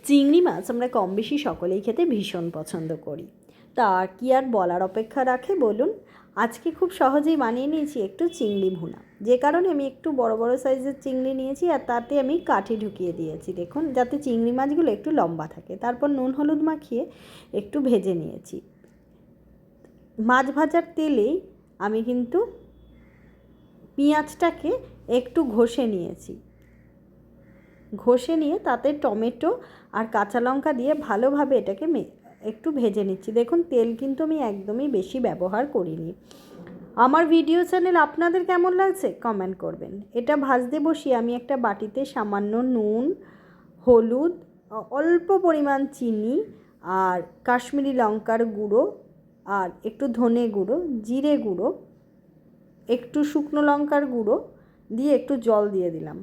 চিংড়ি মাছ আমরা কম বেশি সকলেই খেতে ভীষণ পছন্দ করি। তা কি আর বলার অপেক্ষা রাখে বলুন। আজকে খুব সহজেই বানিয়ে নিয়েছি একটু চিংড়ি ভুনা, যে কারণে আমি একটু বড় বড় সাইজের চিংড়ি নিয়েছি আর তাতে আমি কাঠি ঢুকিয়ে দিয়েছি, দেখুন, যাতে চিংড়ি মাছগুলো একটু লম্বা থাকে। তারপর নুন হলুদ মাখিয়ে একটু ভেজে নিয়েছি। মাছ ভাজার তেলেই আমি কিন্তু পেঁয়াজটাকে একটু ঘষে নিয়েছি। ঘষে নিয়ে তাতে টমেটো আর কাঁচা লঙ্কা দিয়ে ভালোভাবে এটাকে একটু ভেজে নিচ্ছি। দেখুন, তেল কিন্তু আমি একদমই বেশি ব্যবহার করিনি। আমার ভিডিও চ্যানেল আপনাদের কেমন লাগছে কমেন্ট করবেন। এটা ভাজতে বসিয়ে আমি একটা বাটিতে সামান্য নুন, হলুদ, অল্প পরিমাণ চিনি আর কাশ্মীরি লঙ্কার গুঁড়ো আর একটু ধনে গুঁড়ো, জিরে গুঁড়ো, একটু শুকনো লঙ্কার গুঁড়ো দিয়ে একটু জল দিয়ে দিলাম।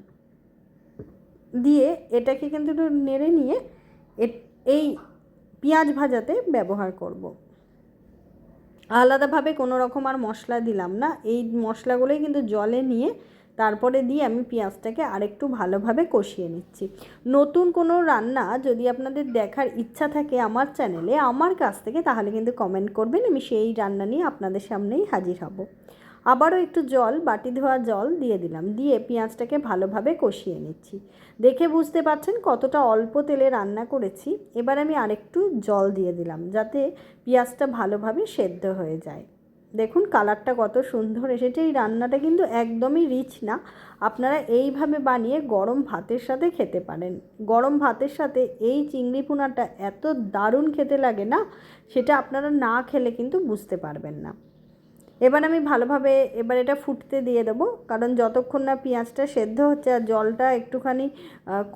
দিয়ে এটাকে কিন্তু একটু নেড়ে নিয়ে এই পেঁয়াজ ভাজাতে ব্যবহার করব। আলাদাভাবে কোনো রকম আর মশলা দিলাম না। এই মশলাগুলোই কিন্তু জলে নিয়ে তারপরে দিয়ে আমি পেঁয়াজটাকে আরেকটু ভালোভাবে কষিয়ে নিচ্ছি। নতুন কোনো রান্না যদি আপনাদের দেখার ইচ্ছা থাকে আমার চ্যানেলে, আমার কাছ থেকে, তাহলে কিন্তু কমেন্ট করবেন, আমি সেই রান্না নিয়ে আপনাদের সামনেই হাজির হব। আবারও একটু জল, বাটি ধোয়া জল দিয়ে দিলাম, দিয়ে পেঁয়াজটাকে ভালোভাবে কষিয়ে নিচ্ছি। দেখে বুঝতে পারছেন কতটা অল্প তেলে রান্না করেছি। এবার আমি আরেকটু জল দিয়ে দিলাম, যাতে পেঁয়াজটা ভালোভাবে সেদ্ধ হয়ে যায়। দেখুন কালারটা কত সুন্দর এসেছে। এই রান্নাটা কিন্তু একদমই রিচ না, আপনারা এইভাবে বানিয়ে গরম ভাতের সাথে খেতে পারেন। গরম ভাতের সাথে এই চিংড়ি ভুনাটা এত দারুণ খেতে লাগে না, সেটা আপনারা না খেলে কিন্তু বুঝতে পারবেন না। এবার আমি ভালোভাবে এটা ফুটতে দিয়ে দেবো, কারণ যতক্ষণ না পেঁয়াজটা সেদ্ধ হচ্ছে আর জলটা একটুখানি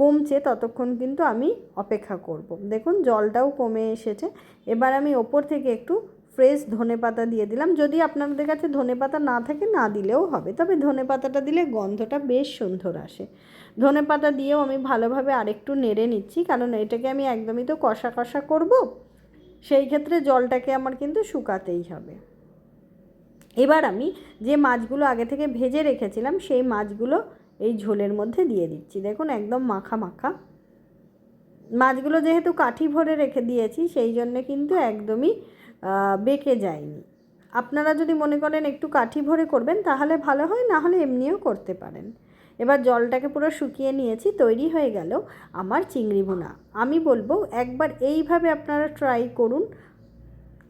কমছে ততক্ষণ কিন্তু আমি অপেক্ষা করব। দেখুন জলটাও কমে এসেছে। এবার আমি ওপর থেকে একটু ফ্রেশ ধনেপাতা দিয়ে দিলাম। যদি আপনাদের কাছে ধনেপাতা না থাকে না দিলেও হবে, তবে ধনেপাতাটা দিলে গন্ধটা বেশ সুন্দর আসে। ধনেপাতা দিয়েও আমি ভালোভাবে আরেকটু নেড়ে নিচ্ছি, কারণ এটাকে আমি একদমই তো কষা কষা করব, সেই ক্ষেত্রে জলটাকে আমার কিন্তু শুকাতেই হবে। এবার আমি যে মাছগুলো আগে থেকে ভেজে রেখেছিলাম সেই মাছগুলো এই ঝোলের মধ্যে দিয়ে দিচ্ছি। দেখুন একদম মাখা মাখা। মাছগুলো যেহেতু কাঠি ভরে রেখে দিয়েছি সেই জন্যে কিন্তু একদমই বেঁকে যায়নি। আপনারা যদি মনে করেন একটু কাঠি ভরে করবেন তাহলে ভালো হয়, না হলে এমনিও করতে পারেন। এবার জলটাকে পুরো শুকিয়ে নিয়েছি, তৈরি হয়ে গেল আমার চিংড়ি ভুনা। আমি বলবো একবার এইভাবে আপনারা ট্রাই করুন,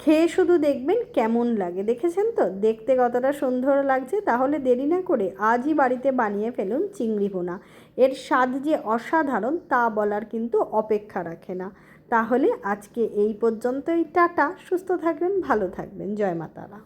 খেয়ে শুধু দেখবেন কেমন লাগে। দেখেছেন তো দেখতে কতটা সুন্দর লাগছে। তাহলে দেরি না করে আজই বাড়িতে বানিয়ে ফেলুন চিংড়ি ভুনা। এর স্বাদ যে অসাধারণ তা বলার কিন্তু অপেক্ষা রাখে না। তাহলে আজকে এই পর্যন্তই। টাটা, সুস্থ থাকবেন, ভালো থাকবেন, জয় মা তারা।